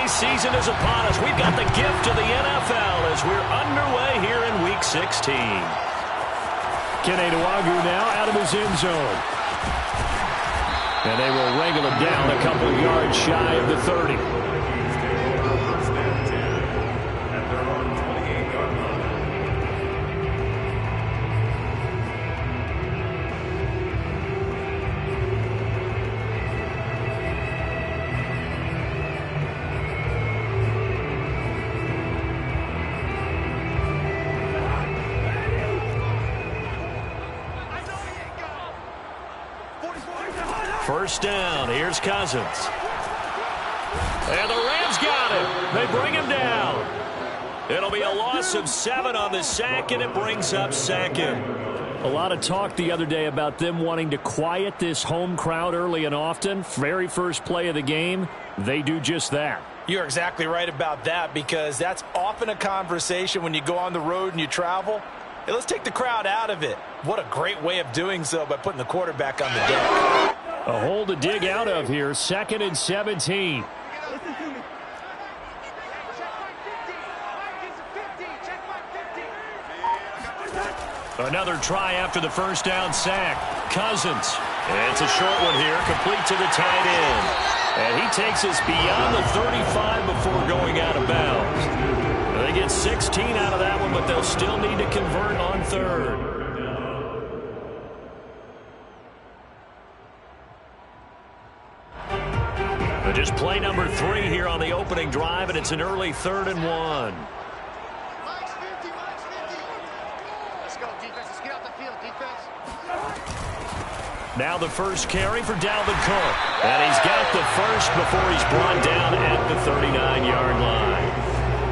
season is upon us. We've got the gift of the NFL as we're underway here in Week 16. Keneduagu now out of his end zone. And they will wrangle him down a couple of yards shy of the 30. First down. Here's Cousins. And the Rams got him. They bring him down. It'll be a loss of 7 on the sack, and it brings up second. A lot of talk the other day about them wanting to quiet this home crowd early and often. Very first play of the game, they do just that. You're exactly right about that, because that's often a conversation when you go on the road and you travel. Hey, let's take the crowd out of it. What a great way of doing so by putting the quarterback on the deck. A hole to dig out of here. 2nd and 17. Another try after the first down sack. Cousins. And it's a short one here, complete to the tight end. And he takes us beyond the 35 before going out of bounds. They get 16 out of that one, but they'll still need to convert on 3rd. Just play number 3 here on the opening drive, and it's an early 3rd and 1. Let's go, defense. Let's get out the field, defense. Now the first carry for Dalvin Cook. And he's got the first before he's brought down at the 39-yard line.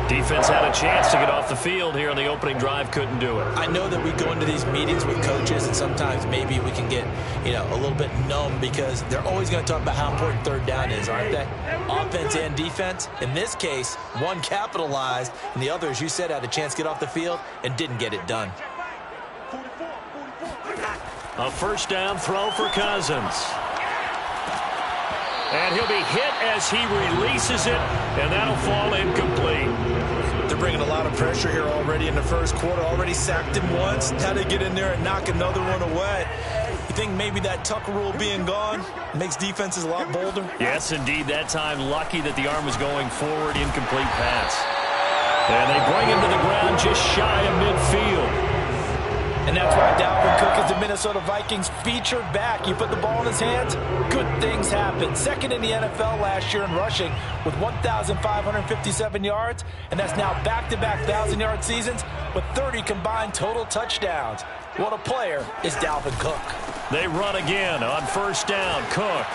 Defense had a chance to get off the field here on the opening drive, couldn't do it. I know that we go into these meetings with coaches, and sometimes maybe we can get, a little bit numb, because they're always going to talk about how important 3rd down is, aren't they? Offense and defense. In this case, one capitalized, and the other, as you said, had a chance to get off the field and didn't get it done. A first down throw for Cousins. And he'll be hit as he releases it, and that'll fall incomplete. They're bringing a lot of pressure here already in the first quarter. Already sacked him once. Had to get in there and knock another one away. You think maybe that Tucker rule being gone makes defenses a lot bolder? Yes, indeed. That time, lucky that the arm was going forward. Incomplete pass. And they bring him to the ground just shy of midfield. And that's why Dalvin Cook is the Minnesota Vikings featured back. You put the ball in his hands, good things happen. 2nd in the NFL last year in rushing with 1,557 yards. And that's now back-to-back 1,000-yard seasons with 30 combined total touchdowns. What a player is Dalvin Cook. They run again on first down. Cook.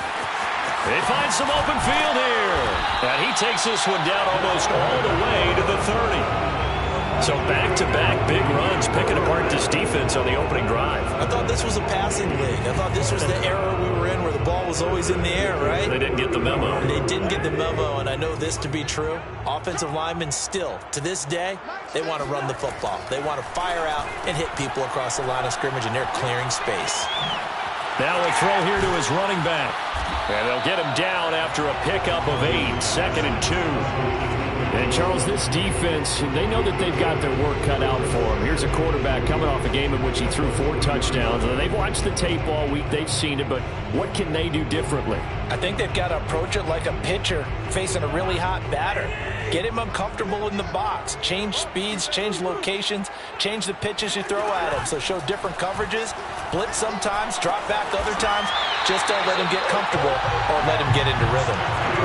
They find some open field here. And he takes this one down almost all the way to the 30. So back-to-back big runs, picking apart this defense on the opening drive. I thought this was a passing league. I thought this was the era we were in where the ball was always in the air, right? They didn't get the memo. They didn't get the memo, and I know this to be true. Offensive linemen still, to this day, they want to run the football. They want to fire out and hit people across the line of scrimmage, and they're clearing space. Now a throw here to his running back. And they'll get him down after a pickup of 8, 2nd and 2. And, Charles, this defense, they know that they've got their work cut out for them. Here's a quarterback coming off a game in which he threw 4 touchdowns. And they've watched the tape all week. They've seen it. But what can they do differently? I think they've got to approach it like a pitcher facing a really hot batter. Get him uncomfortable in the box. Change speeds, change locations, change the pitches you throw at him. So show different coverages, blitz sometimes, drop back other times. Just don't let him get comfortable or let him get into rhythm.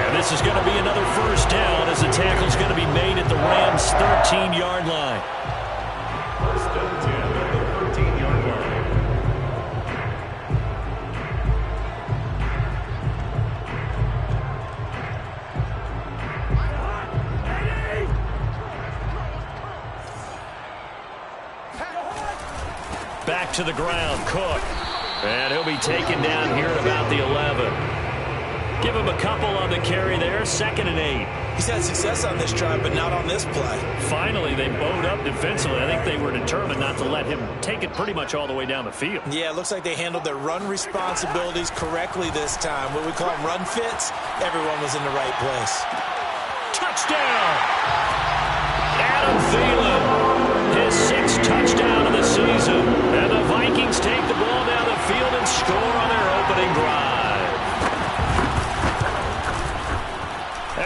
And this is going to be another first down as the tackle's going to be made at the Rams' 13-yard line. First and 10 at the 13-yard line. Back to the ground, Cook. And he'll be taken down here at about the 11. Give him a couple on the carry there, 2nd and 8. He's had success on this drive, but not on this play. Finally, they bowed up defensively. I think they were determined not to let him take it pretty much all the way down the field. Yeah, it looks like they handled their run responsibilities correctly this time. What we call them run fits, everyone was in the right place. touchdown. Adam Thielen, his 6th touchdown of the season. And the Vikings take the ball down the field and score on their opening drive.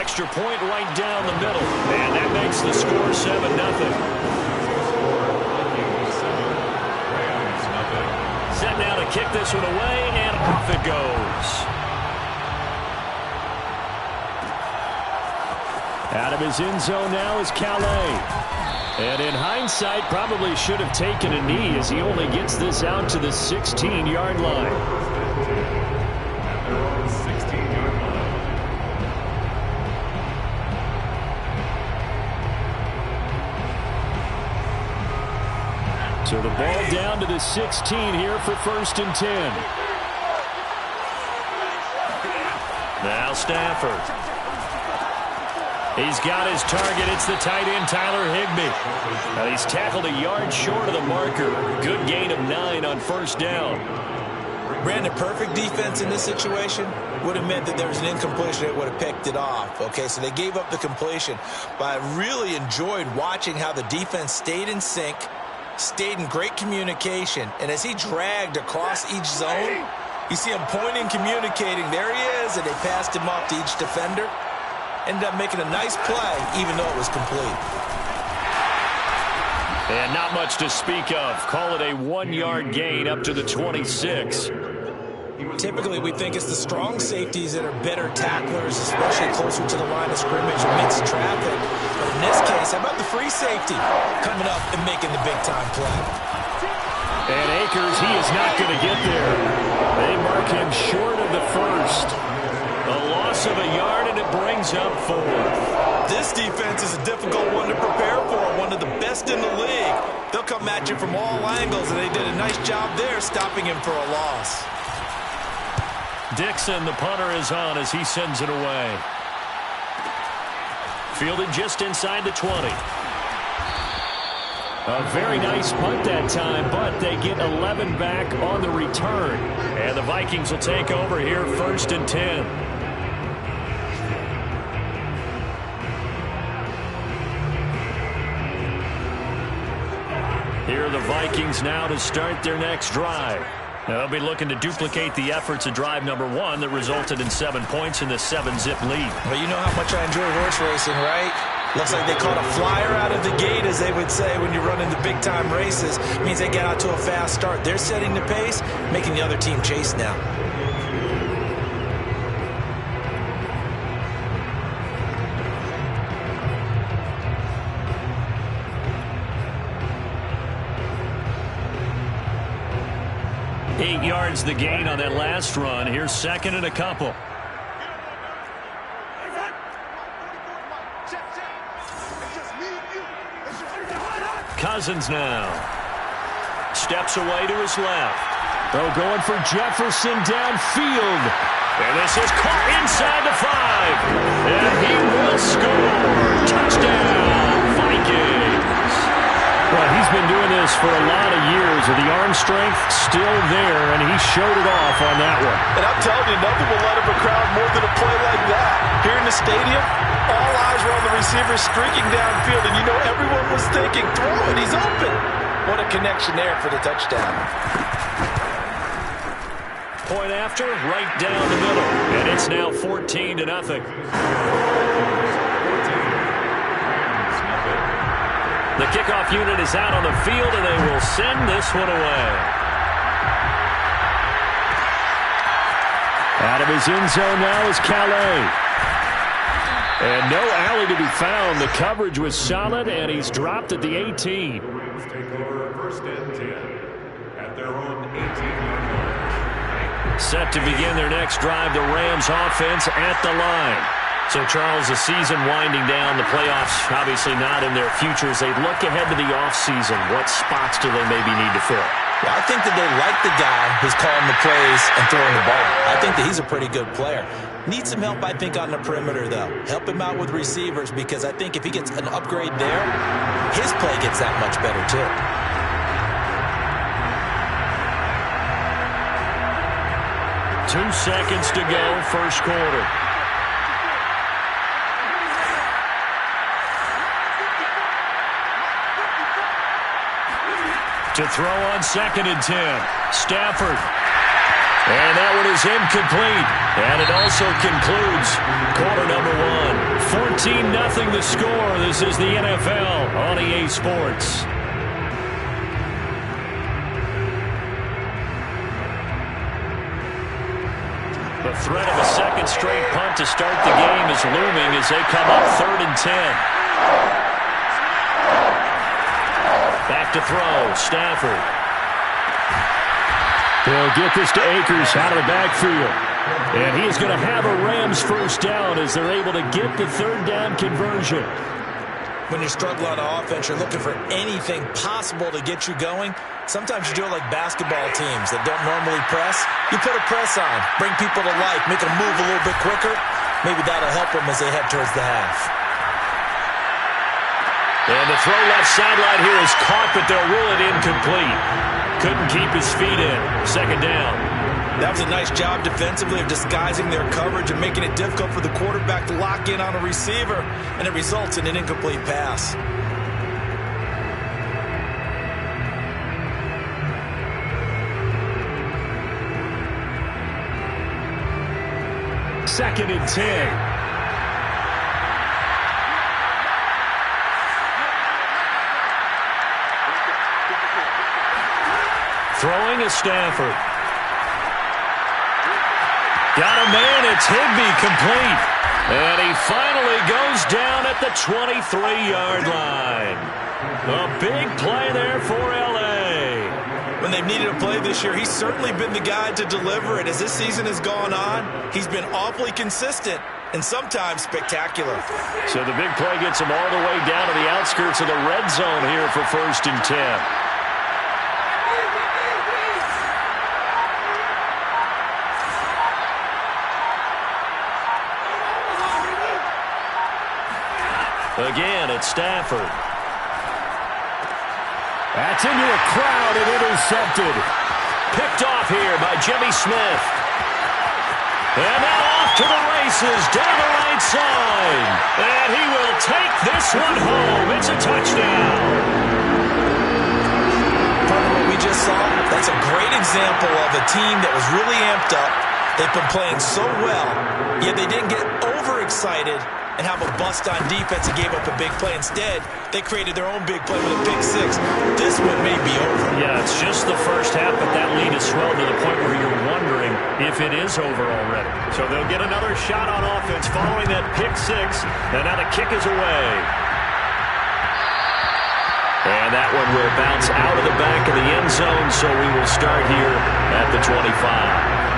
Extra point right down the middle. And that makes the score 7-0. Set now to kick this one away, and off it goes. Out of his end zone now is Calais. And in hindsight, probably should have taken a knee as he only gets this out to the 16-yard line. At their own 16-yard line. So the ball down to the 16 here for 1st and 10. Now Stafford. He's got his target. It's the tight end, Tyler Higbee. He's tackled a yard short of the marker. Good gain of 9 on 1st down. Brandon, perfect defense in this situation would have meant that there was an incompletion that would have picked it off. Okay, so they gave up the completion. But I really enjoyed watching how the defense stayed in sync, stayed in great communication, and as he dragged across each zone, you see him pointing, communicating. There he is, and they passed him off to each defender. Ended up making a nice play, even though it was complete. And not much to speak of. Call it a 1-yard gain up to the 26. Typically, we think it's the strong safeties that are better tacklers, especially closer to the line of scrimmage amidst traffic. But in this case, how about the free safety coming up and making the big-time play? And Akers, he is not going to get there. They mark him short of the 1st. A loss of a yard, and it brings up 4th. This defense is a difficult one to prepare for, one of the best in the league. They'll come at you from all angles, and they did a nice job there stopping him for a loss. Dixon, the punter, is on as he sends it away. Fielded just inside the 20. A very nice punt that time, but they get 11 back on the return. And the Vikings will take over here 1st and 10. Here are the Vikings now to start their next drive. Now they'll be looking to duplicate the efforts of drive number 1 that resulted in 7 points in the 7-zip lead. Well, you know how much I enjoy horse racing, right? Looks like they caught a flyer out of the gate, as they would say when you're running the big-time races. It means they get out to a fast start. They're setting the pace, making the other team chase now. Eight yards the gain on that last run. Here's 2nd and a couple. Cousins now. Steps away to his left. They're going for Jefferson downfield. And this is caught inside the 5. And he will score. Touchdown, Vikings. Well, he's been doing this for a lot of years, with the arm strength still there, and he showed it off on that one. And I'm telling you, nothing will let him a crowd more than a play like that. Here in the stadium, all eyes were on the receiver streaking downfield, and you know everyone was thinking, throw it, he's open. What a connection there for the touchdown. Point after, right down the middle, and it's now 14-0. The kickoff unit is out on the field, and they will send this one away. Out of his end zone now is Calais. And no alley to be found. The coverage was solid, and he's dropped at the 18. Take over 1st and 10 at their own 18-yard line. Set to begin their next drive, the Rams offense at the line. So, Charles, the season winding down, the playoffs obviously not in their future. As they look ahead to the offseason, what spots do they maybe need to fill? Well, I think that they like the guy who's calling the plays and throwing the ball. I think that he's a pretty good player. Needs some help, I think, on the perimeter, though. Help him out with receivers, because I think if he gets an upgrade there, his play gets that much better, too. Two seconds to go, first quarter. To throw on 2nd and 10. Stafford. And that one is incomplete. And it also concludes quarter number 1. 14-0 the score. This is the NFL on EA Sports. The threat of a second straight punt to start the game is looming as they come up 3rd and 10. Back to throw, Stafford. He'll get this to Akers out of the backfield. And he is going to have a Rams first down as they're able to get the 3rd down conversion. When you're struggling on offense, you're looking for anything possible to get you going. Sometimes you do it like basketball teams that don't normally press. You put a press on, bring people to life, make them move a little bit quicker. Maybe that'll help them as they head towards the half. And the throw left sideline here is caught, but they'll rule it incomplete. Couldn't keep his feet in. 2nd down. That was a nice job defensively of disguising their coverage and making it difficult for the quarterback to lock in on a receiver, and it results in an incomplete pass. Second and 10. Throwing is Stafford. Got a man, it's Higbee, complete. And he finally goes down at the 23-yard line. A big play there for L.A. When they've needed a play this year, he's certainly been the guy to deliver it. As this season has gone on, he's been awfully consistent and sometimes spectacular. So the big play gets him all the way down to the outskirts of the red zone here for 1st and 10. Again, it's Stafford. That's into a crowd and intercepted. Picked off here by Jimmy Smith. And now off to the races down the right side. And he will take this one home. It's a touchdown. Part of what we just saw, that's a great example of a team that was really amped up. They've been playing so well, yet they didn't get overexcited and have a bust on defense and gave up a big play. Instead, they created their own big play with a pick 6. This one may be over. Yeah, it's just the first half, but that lead is swelled to the point where you're wondering if it is over already. So they'll get another shot on offense following that pick 6, and now the kick is away. And that one will bounce out of the back of the end zone, so we will start here at the 25.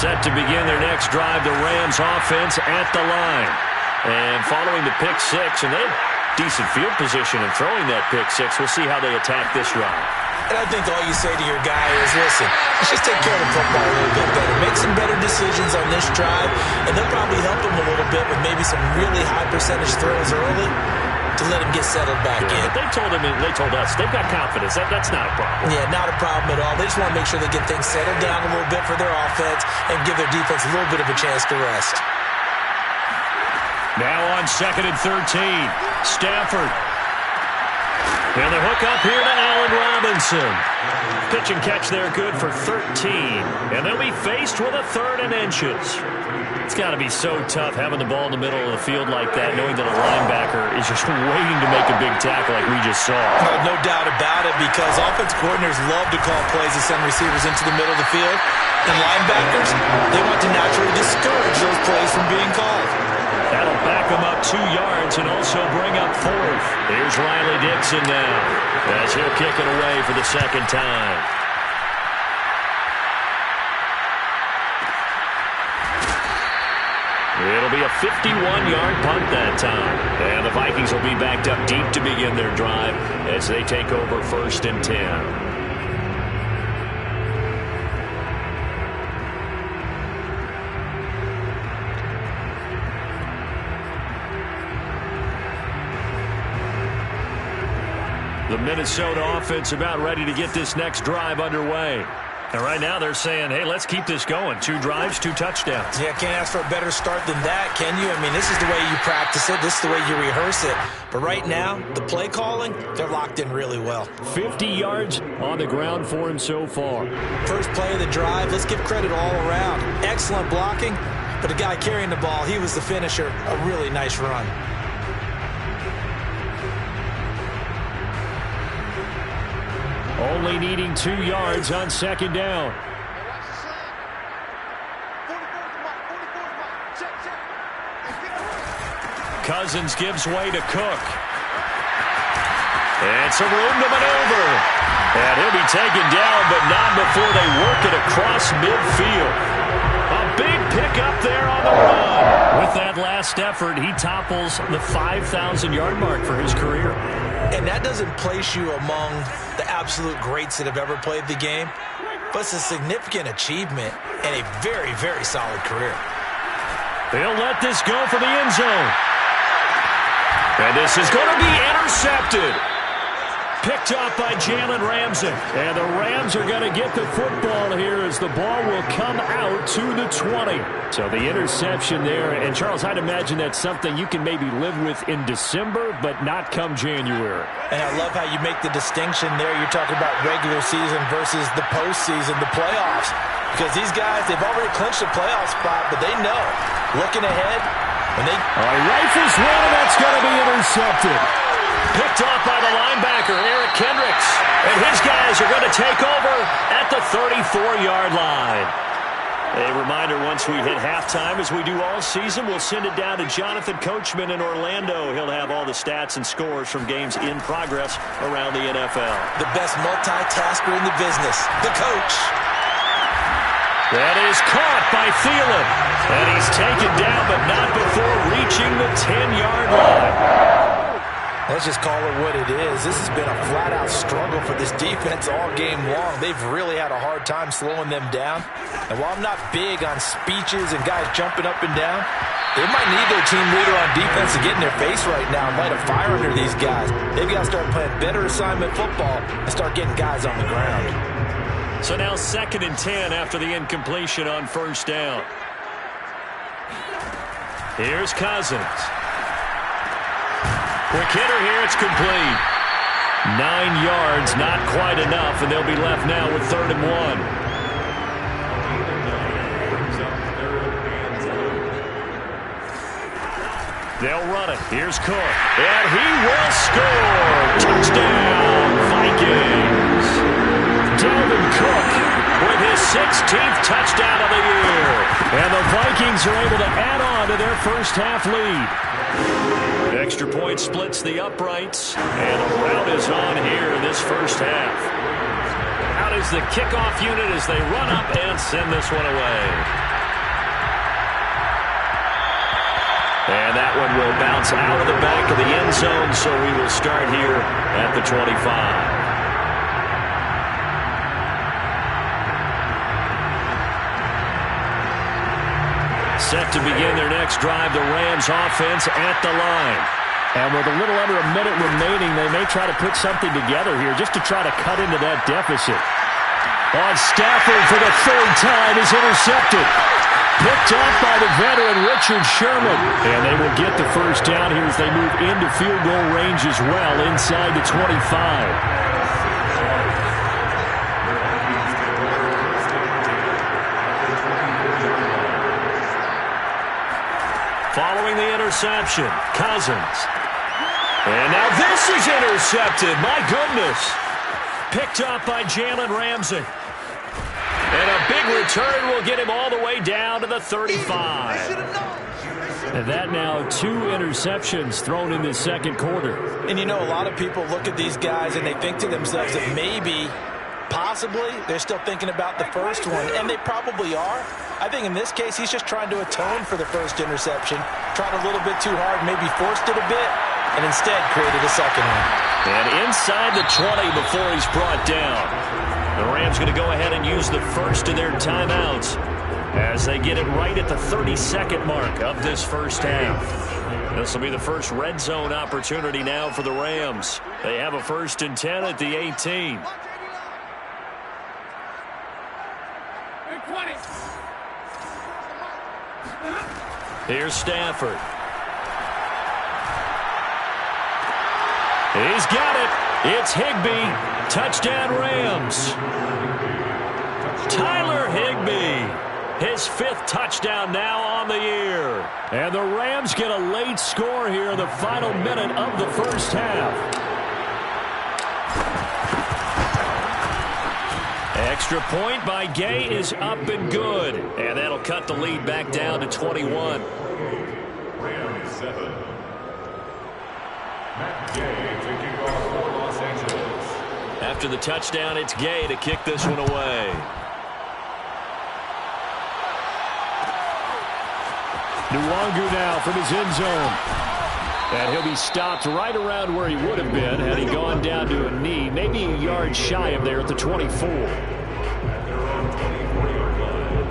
Set to begin their next drive, the Rams offense at the line. And following the pick 6, and they have decent field position in throwing that pick 6. We'll see how they attack this drive. And I think all you say to your guy is, listen, let's just take care of the football a little bit better. Make some better decisions on this drive, and they'll probably help him a little bit with maybe some really high percentage throws early to let him get settled back in. But they told us, they've got confidence. That's not a problem. Yeah, not a problem at all. They just want to make sure they get things settled down a little bit for their offense and give their defense a little bit of a chance to rest. Now on 2nd and 13, Stafford. And the hook up here to Allen Robinson. Pitch and catch there good for 13. And they'll be faced with a 3rd and inches. It's got to be so tough having the ball in the middle of the field like that, knowing that a linebacker is just waiting to make a big tackle like we just saw. No doubt about it, because offense coordinators love to call plays to send receivers into the middle of the field. And linebackers, they want to naturally discourage those plays from being called. That'll back them up 2 yards and also bring up 4th. Here's Riley Dixon now as he'll kick it away for the 2nd time. It'll be a 51-yard punt that time. And the Vikings will be backed up deep to begin their drive as they take over 1st and 10. The Minnesota offense about ready to get this next drive underway. And right now they're saying, hey, let's keep this going. 2 drives, 2 touchdowns. Yeah, can't ask for a better start than that, can you? I mean, this is the way you practice it. This is the way you rehearse it. But right now, the play calling, they're locked in really well. 50 yards on the ground for him so far. First play of the drive, let's give credit all around. Excellent blocking, but the guy carrying the ball, he was the finisher. A really nice run. Only needing 2 yards on second down. Cousins gives way to Cook. And some room to maneuver. And he'll be taken down, but not before they work it across midfield. A big pickup there on the run. With that last effort, he topples the 5,000-yard mark for his career. And that doesn't place you among the absolute greats that have ever played the game, but it's a significant achievement and a very, very solid career. They'll let this go for the end zone. And this is going to be intercepted. Picked up by Jalen Ramsey. And the Rams are going to get the football here as the ball will come out to the 20. So the interception there. And, Charles, I'd imagine that's something you can maybe live with in December, but not come January. And I love how you make the distinction there. You're talking about regular season versus the postseason, the playoffs. Because these guys, they've already clinched a playoff spot, but they know, looking ahead, when they... rifles one, and that's going to be intercepted. Picked off by the linebacker, Eric Kendricks. And his guys are going to take over at the 34-yard line. A reminder, once we hit halftime, as we do all season, we'll send it down to Jonathan Coachman in Orlando. He'll have all the stats and scores from games in progress around the NFL. The best multitasker in the business, the coach. That is caught by Thielen. And he's taken down, but not before reaching the 10-yard line. Let's just call it what it is. This has been a flat-out struggle for this defense all game long. They've really had a hard time slowing them down. And while I'm not big on speeches and guys jumping up and down, they might need their team leader on defense to get in their face right now and light a fire under these guys. They've got to start playing better assignment football and start getting guys on the ground. So now 2nd and 10 after the incompletion on first down. Here's Cousins. Quick hitter here, it's complete. 9 yards, not quite enough, and they'll be left now with 3rd and 1. They'll run it. Here's Cook. And he will score. Touchdown, Vikings. Dalvin Cook with his 16th touchdown of the year. And the Vikings are able to add on to their first half lead. Extra point splits the uprights, and a rout is on here in this first half. Out is the kickoff unit as they run up and send this one away. And that one will bounce out of the back of the end zone, so we will start here at the 25. Set to begin their next drive, the Rams offense at the line. And with a little under a minute remaining, they may try to put something together here just to try to cut into that deficit. On Stafford for the 3rd time is intercepted. Picked off by the veteran Richard Sherman. And they will get the first down here as they move into field goal range as well inside the 25. Following the interception, Cousins. And now this is intercepted. My goodness. Picked up by Jalen Ramsey. And a big return will get him all the way down to the 35. And that now 2 interceptions thrown in the second quarter. And you know, a lot of people look at these guys and they think to themselves that maybe, possibly, they're still thinking about the first one. And they probably are. I think in this case, he's just trying to atone for the first interception. Tried a little bit too hard, maybe forced it a bit, and instead created a second one. And inside the 20 before he's brought down. The Rams going to go ahead and use the first of their timeouts as they get it right at the 32nd mark of this first half. This will be the first red zone opportunity now for the Rams. They have a 1st and 10 at the 18. Here's Stafford. He's got it. It's Higbee. Touchdown Rams. Tyler Higbee. His 5th touchdown now on the year. And the Rams get a late score here in the final minute of the first half. Extra point by Gay is up and good. And that'll cut the lead back down to 21. Rams 7. Matt Gay taking off for Los Angeles. After the touchdown, it's Gay to kick this one away. Nwangu now from his end zone. And he'll be stopped right around where he would have been had he gone down to a knee, maybe a yard shy of there at the 24. At their own 24-yard line.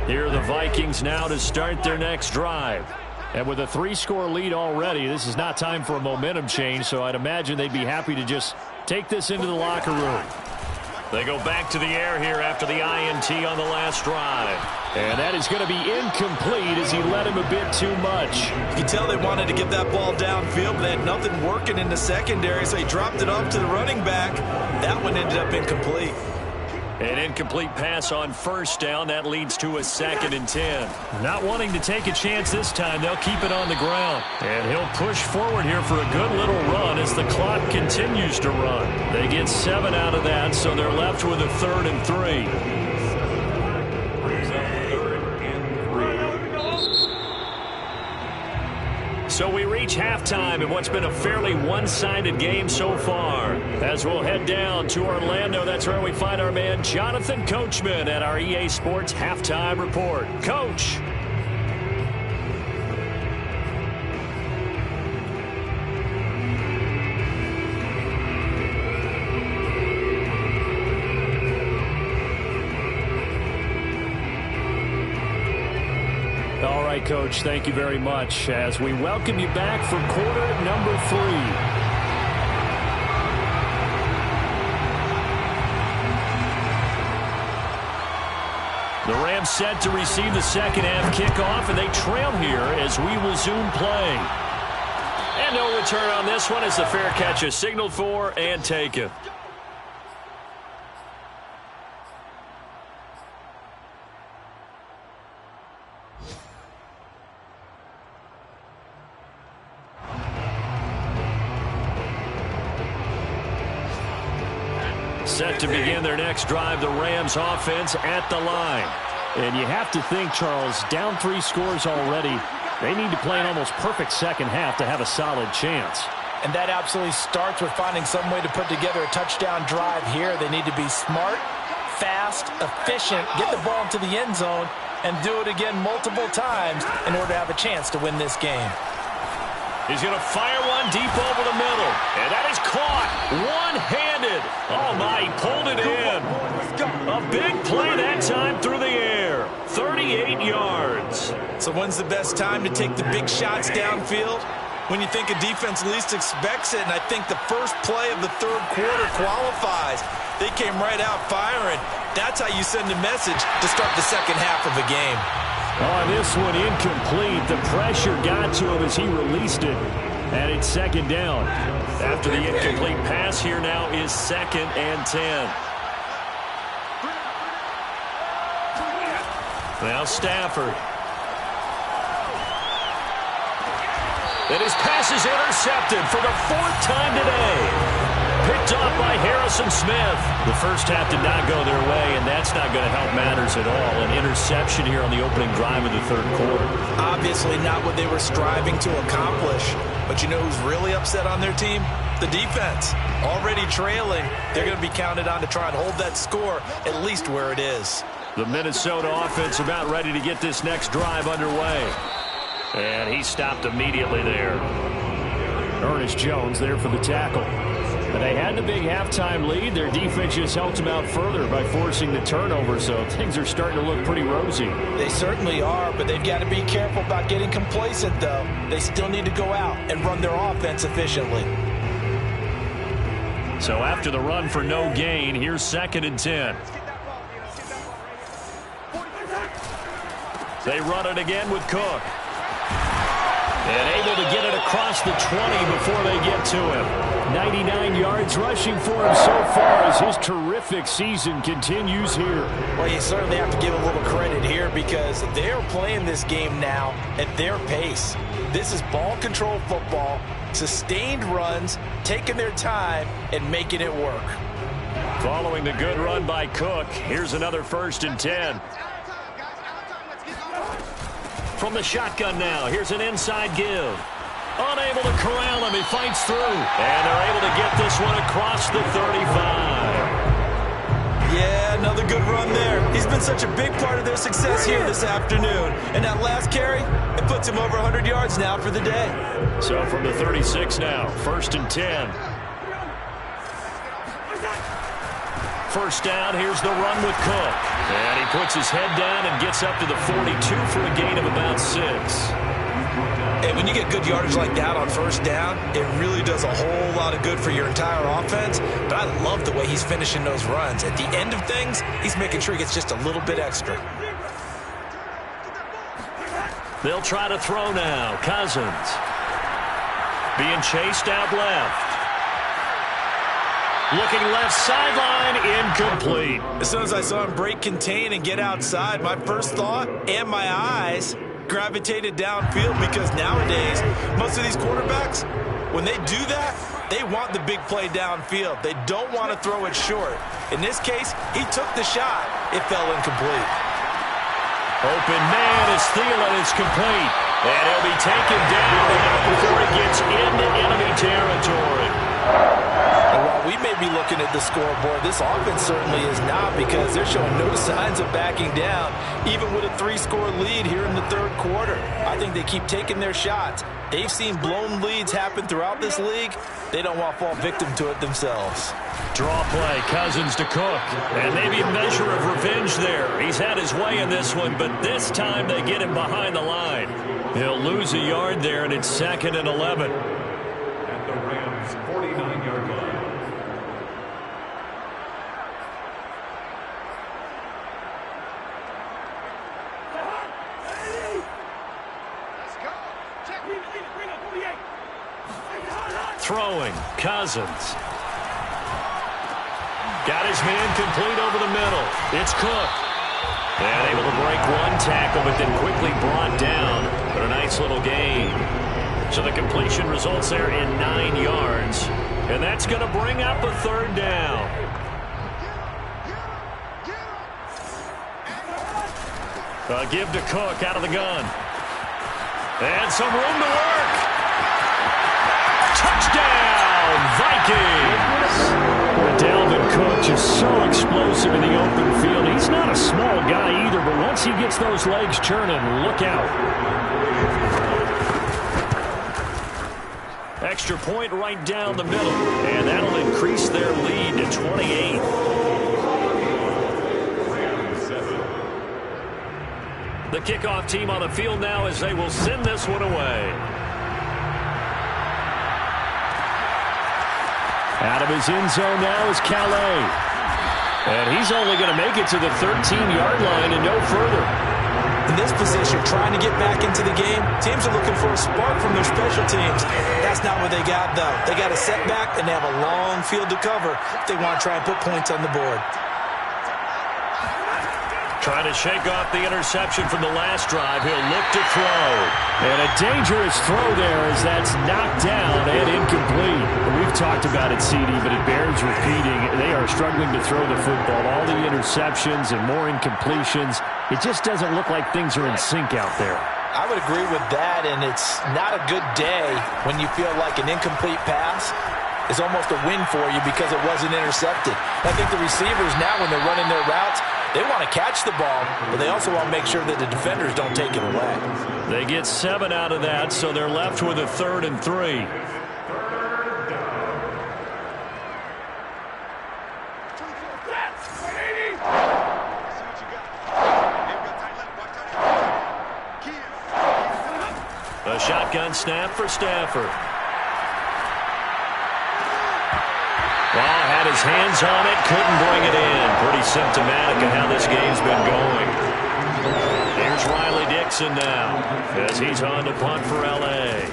Here are the Vikings now to start their next drive. And with a 3-score lead already, this is not time for a momentum change, so I'd imagine they'd be happy to just take this into the locker room. They go back to the air here after the INT on the last drive. And that is going to be incomplete as he led him a bit too much. You can tell they wanted to get that ball downfield, but they had nothing working in the secondary, so he dropped it off to the running back. That one ended up incomplete. An incomplete pass on first down. That leads to a 2nd and 10. Not wanting to take a chance this time, they'll keep it on the ground. And he'll push forward here for a good little run as the clock continues to run. They get 7 out of that, so they're left with a 3rd and 3. So we reach halftime in what's been a fairly one-sided game so far. As we'll head down to Orlando, that's where we find our man Jonathan Coachman at our EA Sports Halftime Report. Coach. All right, Coach, thank you very much as we welcome you back for quarter number 3. The Rams set to receive the second half kickoff, and they trail here as we resume play. And no return on this one as the fair catch is signaled for and taken. Set to begin their next drive, the Rams offense at the line. And you have to think, Charles, down 3 scores already. They need to play an almost perfect second half to have a solid chance. And that absolutely starts with finding some way to put together a touchdown drive here. They need to be smart, fast, efficient, get the ball into the end zone, and do it again multiple times in order to have a chance to win this game. He's going to fire one deep over the middle. And that is caught one-handed. Oh, my, he pulled it in. A big play that time through the air. 38 yards. So when's the best time to take the big shots downfield? When you think a defense least expects it, and I think the first play of the 3rd quarter qualifies. They came right out firing. That's how you send a message to start the second half of a game. On this one, incomplete. The pressure got to him as he released it. And it's 2nd down. After the incomplete pass, here now is 2nd and 10. Now Stafford. And his pass is intercepted for the 4th time today. Picked off by Harrison Smith. The first half did not go their way, and that's not going to help matters at all. An interception here on the opening drive of the 3rd quarter. Obviously not what they were striving to accomplish. But you know who's really upset on their team? The defense. Already trailing. They're going to be counted on to try and hold that score at least where it is. The Minnesota offense about ready to get this next drive underway. And he stopped immediately there. Ernest Jones there for the tackle. And they had the big halftime lead. Their defense just helped them out further by forcing the turnover, so things are starting to look pretty rosy. They certainly are, but they've got to be careful about getting complacent, though. They still need to go out and run their offense efficiently. So after the run for no gain, here's 2nd and 10. They run it again with Cook. And able to get it across the 20 before they get to him. 99 yards rushing for him so far as his terrific season continues here. Well, you certainly have to give him a little credit here because they're playing this game now at their pace. This is ball control football, sustained runs, taking their time, and making it work. Following the good run by Cook, here's another 1st and 10. From the shotgun now, here's an inside give. Unable to corral him, he fights through. And they're able to get this one across the 35. Yeah, another good run there. He's been such a big part of their success here this afternoon. And that last carry, it puts him over 100 yards now for the day. So from the 36 now, 1st and 10. 1st down, here's the run with Cook. And he puts his head down and gets up to the 42 for a gain of about 6. And when you get good yardage like that on 1st down, it really does a whole lot of good for your entire offense. But I love the way he's finishing those runs. At the end of things, he's making sure he gets just a little bit extra. They'll try to throw now. Cousins being chased out left. Looking left sideline, incomplete. As soon as I saw him break contain and get outside, my first thought and my eyes gravitated downfield because nowadays, most of these quarterbacks, when they do that, they want the big play downfield. They don't want to throw it short. In this case, he took the shot. It fell incomplete. Open man is Thielen. It's complete. And he'll be taken down before he gets into enemy territory. And while we may be looking at the scoreboard, this offense certainly is not because they're showing no signs of backing down, even with a 3-score lead here in the 3rd quarter. I think they keep taking their shots. They've seen blown leads happen throughout this league. They don't want to fall victim to it themselves. Draw play, Cousins to Cook. And maybe a measure of revenge there. He's had his way in this one, but this time they get him behind the line. He'll lose a yard there, and it's 2nd and 11. At the Rams' 49-yard line. Throwing, Cousins. Got his man complete over the middle. It's Cook. And able to break one tackle, but then quickly brought down. But a nice little gain. So the completion results there in 9 yards. And that's going to bring up a 3rd down. A give to Cook out of the gun. And some room to work. Touchdown, Vikings! Dalvin Cook just so explosive in the open field. He's not a small guy either, but once he gets those legs churning, look out. Extra point right down the middle, and that'll increase their lead to 28. The kickoff team on the field now as they will send this one away. Out of his end zone now is Calais. And he's only going to make it to the 13-yard line and no further. In this position, trying to get back into the game, teams are looking for a spark from their special teams. That's not what they got, though. They got a setback, and they have a long field to cover if they want to try and put points on the board. Trying to shake off the interception from the last drive. He'll look to throw. And a dangerous throw there as that's knocked down and incomplete. We've talked about it, CD, but it bears repeating. They are struggling to throw the football. All the interceptions and more incompletions. It just doesn't look like things are in sync out there. I would agree with that, and it's not a good day when you feel like an incomplete pass is almost a win for you because it wasn't intercepted. I think the receivers now, when they're running their routes, they want to catch the ball, but they also want to make sure that the defenders don't take it away. They get 7 out of that, so they're left with a 3rd and 3. A shotgun snap for Stafford. Well, had his hands on it, couldn't bring it in. Pretty symptomatic of how this game's been going. Here's Riley Dixon now as he's on to punt for L.A.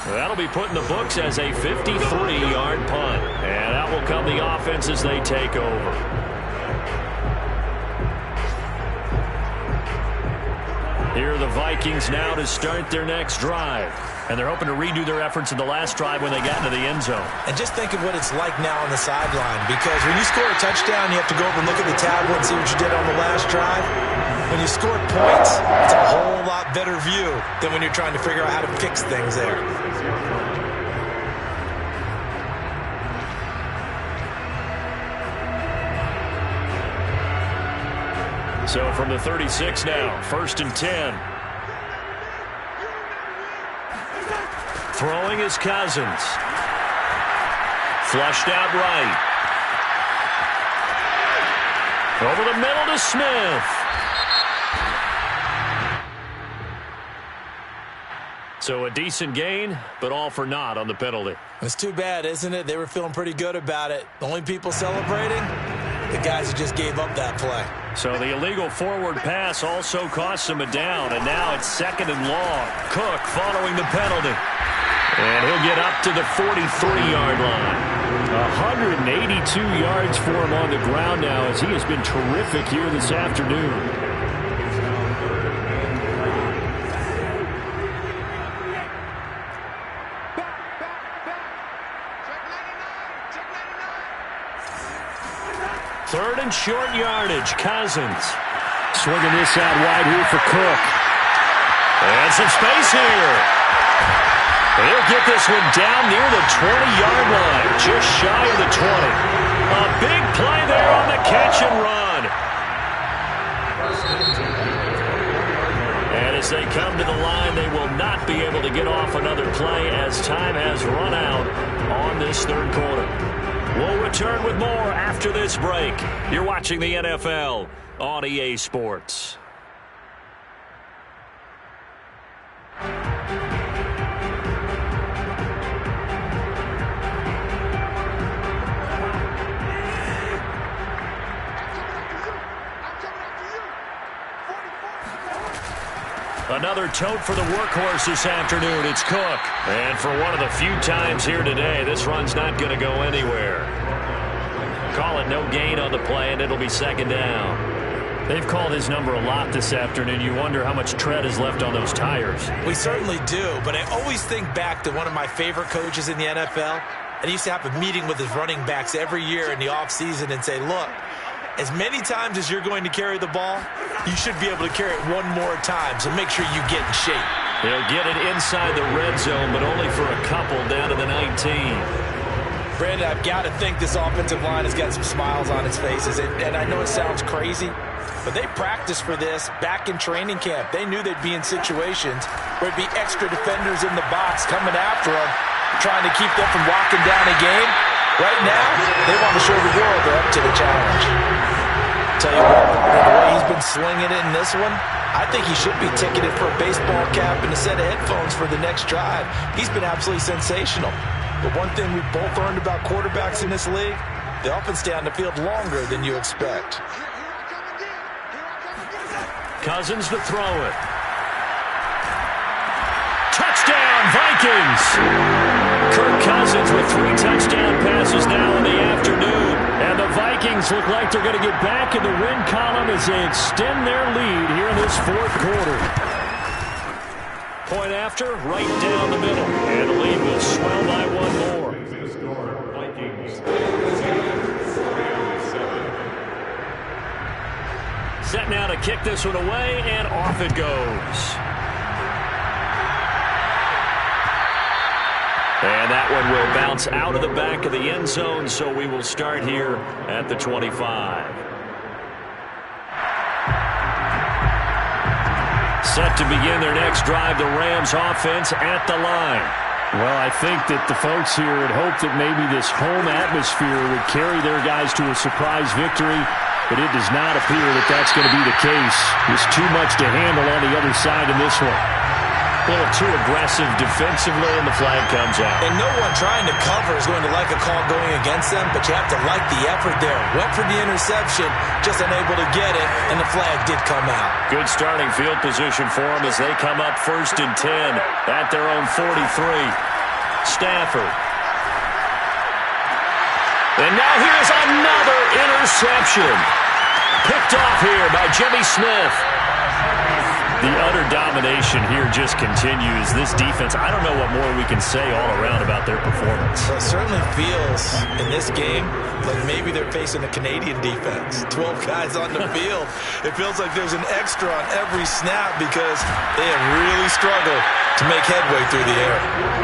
That'll be put in the books as a 53-yard punt. And out will come the offense as they take over. Here are the Vikings now to start their next drive. And they're hoping to redo their efforts in the last drive when they got into the end zone. And just think of what it's like now on the sideline. Because when you score a touchdown, you have to go over and look at the tablet and see what you did on the last drive. When you score points, it's a whole lot better view than when you're trying to figure out how to fix things there. So from the 36 now, 1st and 10. Throwing is Cousins. Flushed out right. Over the middle to Smith. So a decent gain, but all for naught on the penalty. It's too bad, isn't it? They were feeling pretty good about it. The only people celebrating, the guys who just gave up that play. So the illegal forward pass also cost him a down, and now it's 2nd and long. Cook following the penalty. And he'll get up to the 43-yard line. 182 yards for him on the ground now as he has been terrific here this afternoon. Third and short yardage. Cousins swinging this out wide here for Cook. And some space here. He'll get this one down near the 20-yard line, just shy of the 20. A big play there on the catch and run. And as they come to the line, they will not be able to get off another play as time has run out on this 3rd quarter. We'll return with more after this break. You're watching the NFL on EA Sports. Another tote for the workhorse this afternoon. It's Cook. And for one of the few times here today, this run's not going to go anywhere. Call it no gain on the play, and it'll be 2nd down. They've called his number a lot this afternoon. You wonder how much tread is left on those tires. We certainly do, but I always think back to one of my favorite coaches in the NFL. And he used to have a meeting with his running backs every year in the offseason and say, look, as many times as you're going to carry the ball, you should be able to carry it one more time, so make sure you get in shape. He'll get it inside the red zone, but only for a couple down to the 19. Brandon, I've got to think this offensive line has got some smiles on its faces. And I know it sounds crazy, but they practiced for this back in training camp. They knew they'd be in situations where it'd be extra defenders in the box coming after them, trying to keep them from locking down a game. Right now, they want to show the world they're up to the challenge. Tell you what, the way he's been slinging it in this one, I think he should be ticketed for a baseball cap and a set of headphones for the next drive. He's been absolutely sensational. But one thing we've both learned about quarterbacks in this league, they often stay on the field longer than you expect. Cousins to throw it. Touchdown, Vikings! Kirk Cousins with 3 touchdown passes now in the afternoon. And the Vikings look like they're going to get back in the win column as they extend their lead here in this 4th quarter. Point after, right down the middle. And the lead will swell by 1 more. Set now to kick this one away, and off it goes. And that one will bounce out of the back of the end zone, so we will start here at the 25. Set to begin their next drive, the Rams offense at the line. Well, I think that the folks here had hoped that maybe this home atmosphere would carry their guys to a surprise victory, but it does not appear that that's going to be the case. There's too much to handle on the other side in this one. A little too aggressive defensively, and the flag comes out. And no one trying to cover is going to like a call going against them, but you have to like the effort there. Went for the interception, just unable to get it, and the flag did come out. Good starting field position for them as they come up 1st and 10 at their own 43. Stafford. And now here's another interception. Picked off here by Jimmy Smith. The utter domination here just continues. This defense, I don't know what more we can say all around about their performance. Well, it certainly feels in this game like maybe they're facing a Canadian defense. 12 guys on the field. It feels like there's an extra on every snap because they have really struggled to make headway through the air.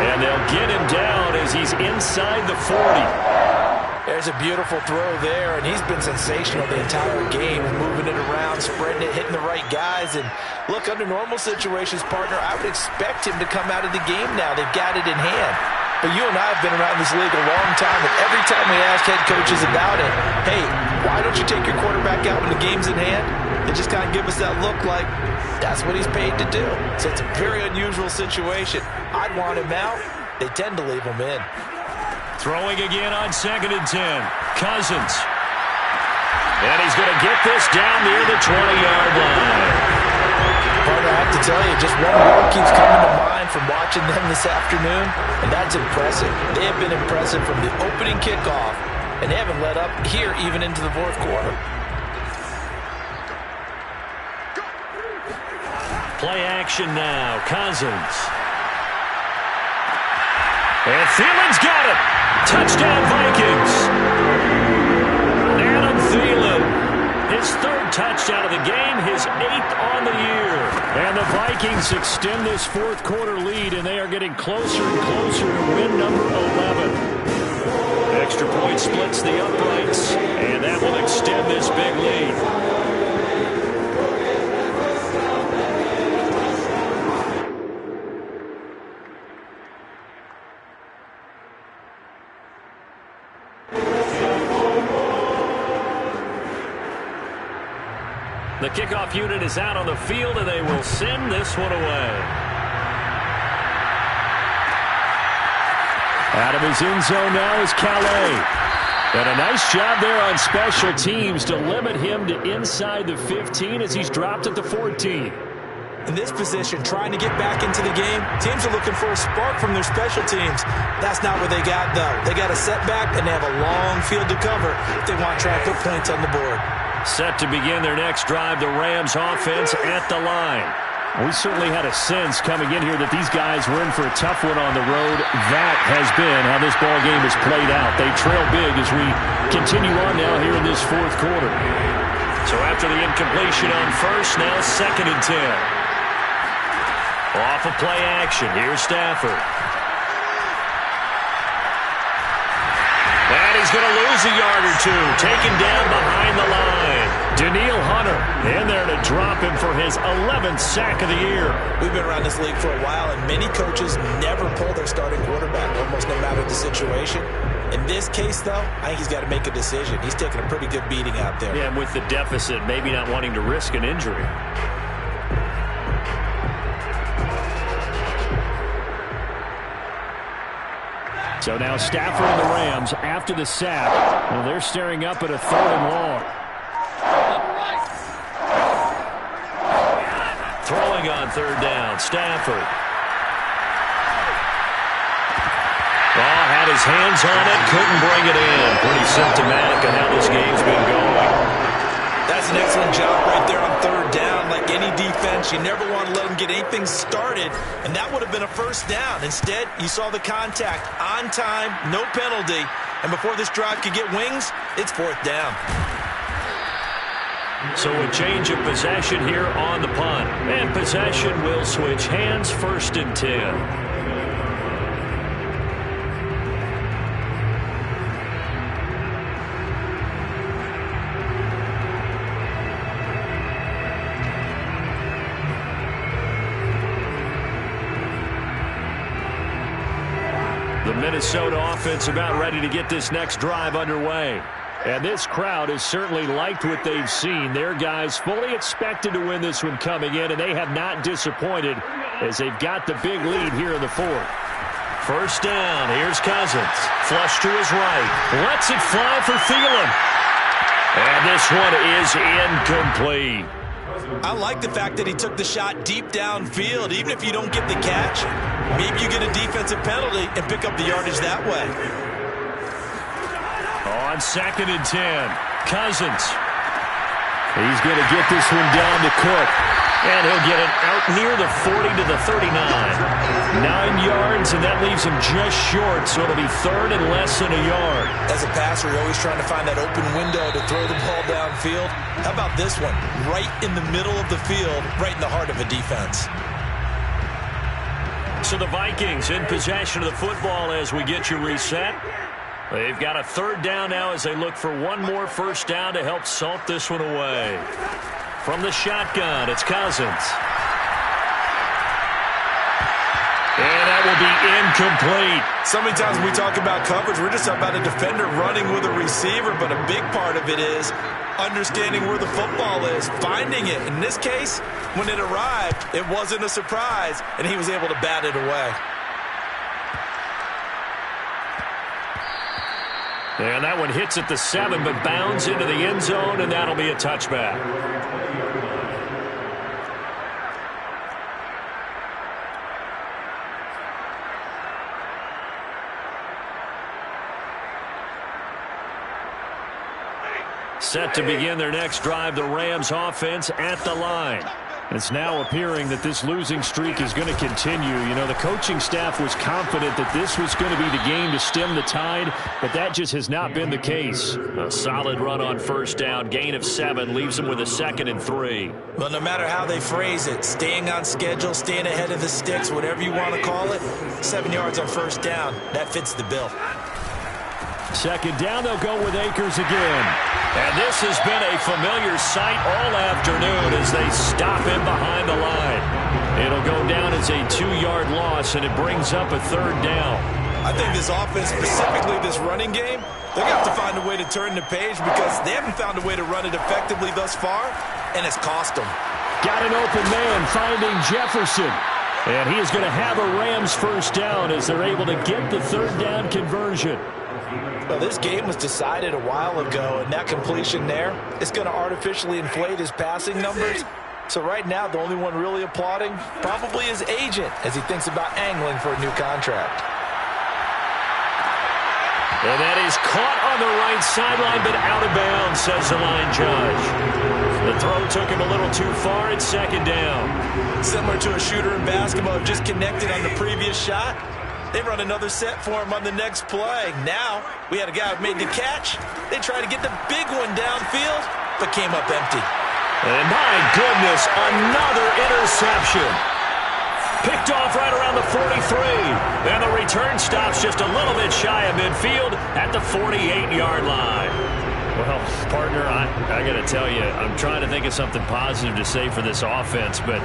And they'll get him down as he's inside the 40. There's a beautiful throw there, and he's been sensational the entire game, moving it around, spreading it, hitting the right guys. And look, under normal situations, partner, I would expect him to come out of the game now. They've got it in hand. But you and I have been around this league a long time, and every time we ask head coaches about it, hey, why don't you take your quarterback out when the game's in hand? They just kind of give us that look like that's what he's paid to do. So it's a very unusual situation. I'd want him out. They tend to leave him in. Throwing again on 2nd and 10. Cousins. And he's going to get this down near the 20-yard line. Partner, I have to tell you, just one word keeps coming to mind from watching them this afternoon, and that's impressive. They have been impressive from the opening kickoff, and they haven't let up here even into the 4th quarter. Play action now. Cousins. And Thielen's got it. Touchdown, Vikings. Adam Thielen, his 3rd touchdown of the game, his 8th on the year. And the Vikings extend this 4th quarter lead, and they are getting closer and closer to win number 11. Extra point splits the uprights, and that will extend this big lead. The kickoff unit is out on the field, and they will send this one away. Out of his end zone now is Calais. And a nice job there on special teams to limit him to inside the 15 as he's dropped at the 14. In this position, trying to get back into the game, teams are looking for a spark from their special teams. That's not what they got, though. They got a setback, and they have a long field to cover if they want to try and put points on the board. Set to begin their next drive, the Rams offense at the line. We certainly had a sense coming in here that these guys were in for a tough one on the road. That has been how this ball game has played out. They trail big as we continue on now here in this 4th quarter. So after the incompletion on 1st, now 2nd and 10. Off of play action, here's Stafford. And he's going to lose a yard or two. Taken down behind the line. Daniil Hunter in there to drop him for his 11th sack of the year. We've been around this league for a while, and many coaches never pull their starting quarterback, almost no matter the situation. In this case, though, I think he's got to make a decision. He's taking a pretty good beating out there. Yeah, and with the deficit, maybe not wanting to risk an injury. So now Stafford and the Rams after the sack. Well, they're staring up at a 3rd and long. Throwing on 3rd down, Stafford. Oh, had his hands on it, couldn't bring it in. Pretty symptomatic of how this game's been going. That's an excellent job right there on 3rd down. Like any defense, you never want to let them get anything started, and that would have been a 1st down. Instead, you saw the contact on time, no penalty, and before this drive could get wings, it's 4th down. So a change of possession here on the punt, and possession will switch hands, 1st and 10. The Minnesota offense about ready to get this next drive underway. And this crowd has certainly liked what they've seen. Their guys fully expected to win this one coming in, and they have not disappointed as they've got the big lead here in the fourth. First down, here's Cousins. Flush to his right. Lets it fly for Thielen. And this one is incomplete. I like the fact that he took the shot deep downfield. Even if you don't get the catch, maybe you get a defensive penalty and pick up the yardage that way. On 2nd and 10, Cousins. He's going to get this one down to Cook. And he'll get it out near the 40 to the 39. 9 yards, and that leaves him just short, so it'll be 3rd and less than a yard. As a passer, you're always trying to find that open window to throw the ball downfield. How about this one? Right in the middle of the field, right in the heart of a defense. So the Vikings in possession of the football as we get you reset. They've got a 3rd down now as they look for one more first down to help salt this one away. From the shotgun, it's Cousins. And that will be incomplete. So many times when we talk about coverage, we're just talking about a defender running with a receiver, but a big part of it is understanding where the football is, finding it. In this case, when it arrived, it wasn't a surprise, and he was able to bat it away. And that one hits at the 7, but bounds into the end zone, and that'll be a touchback. Set to begin their next drive, the Rams offense at the line. It's now appearing that this losing streak is going to continue. You know, the coaching staff was confident that this was going to be the game to stem the tide, but that just has not been the case. A solid run on first down, gain of 7, leaves them with a 2nd and 3. Well, no matter how they phrase it, staying on schedule, staying ahead of the sticks, whatever you want to call it, 7 yards on first down, that fits the bill. 2nd down, they'll go with Akers again. And this has been a familiar sight all afternoon as they stop him behind the line. It'll go down as a 2-yard loss, and it brings up a 3rd down. I think this offense, specifically this running game, they're going to have to find a way to turn the page because they haven't found a way to run it effectively thus far, and it's cost them. Got an open man finding Jefferson. And he is going to have a Rams first down as they're able to get the 3rd down conversion. Well, this game was decided a while ago, and that completion there is going to artificially inflate his passing numbers. So right now, the only one really applauding probably his agent as he thinks about angling for a new contract. And that is caught on the right sideline, but out of bounds, says the line judge. The throw took him a little too far. It's 2nd down. Similar to a shooter in basketball, just connected on the previous shot. They run another set for him on the next play. Now, we had a guy who made the catch. They tried to get the big one downfield, but came up empty. And my goodness, another interception. Picked off right around the 43. And the return stops just a little bit shy of midfield at the 48-yard line. Well, partner, I got to tell you, I'm trying to think of something positive to say for this offense, but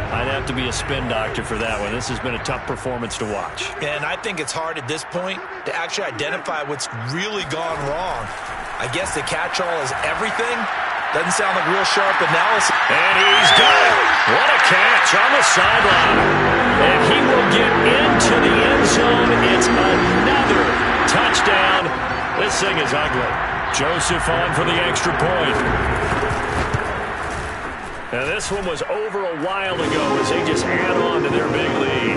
I'd have to be a spin doctor for that one. This has been a tough performance to watch. And I think it's hard at this point to actually identify what's really gone wrong. I guess the catch-all is everything. Doesn't sound like real sharp analysis. And he's got it. What a catch on the sideline. And he will get into the end zone. It's another touchdown. This thing is ugly. Joseph on for the extra point. Now this one was over a while ago as they just add on to their big lead.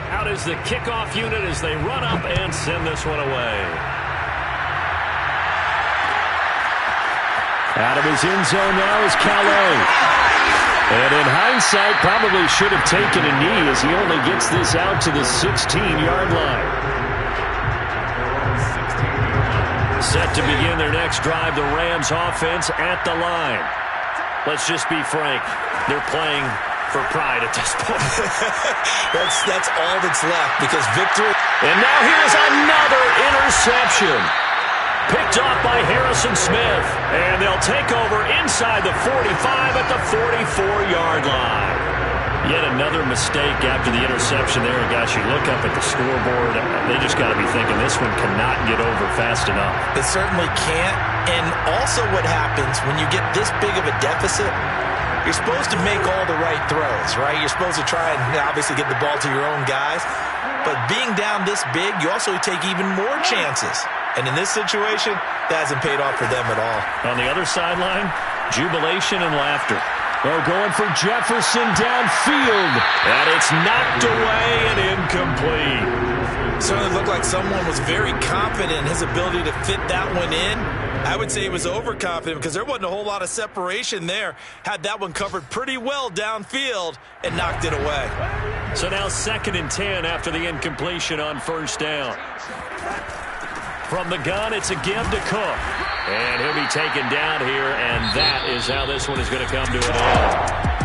Out is the kickoff unit as they run up and send this one away. Out of his end zone now is Calais. And in hindsight, probably should have taken a knee as he only gets this out to the 16-yard line. Set to begin their next drive, the Rams offense at the line. Let's just be frank. They're playing for pride at this point. That's all that's left because victory. And now here's another interception. Picked off by Harrison Smith. And they'll take over inside the 45 at the 44-yard line. Yet another mistake after the interception there. And gosh, you look up at the scoreboard, they just got to be thinking this one cannot get over fast enough. It certainly can't. And also what happens when you get this big of a deficit, you're supposed to make all the right throws, right? You're supposed to try and obviously get the ball to your own guys. But being down this big, you also take even more chances. And in this situation, that hasn't paid off for them at all. On the other sideline, jubilation and laughter. They're going for Jefferson downfield. And it's knocked away and incomplete. Certainly looked like someone was very confident in his ability to fit that one in. I would say he was overconfident because there wasn't a whole lot of separation there. Had that one covered pretty well downfield and knocked it away. So now 2nd and 10 after the incompletion on 1st down. From the gun, it's a give to Cook. And he'll be taken down here, and that is how this one is going to come to an end.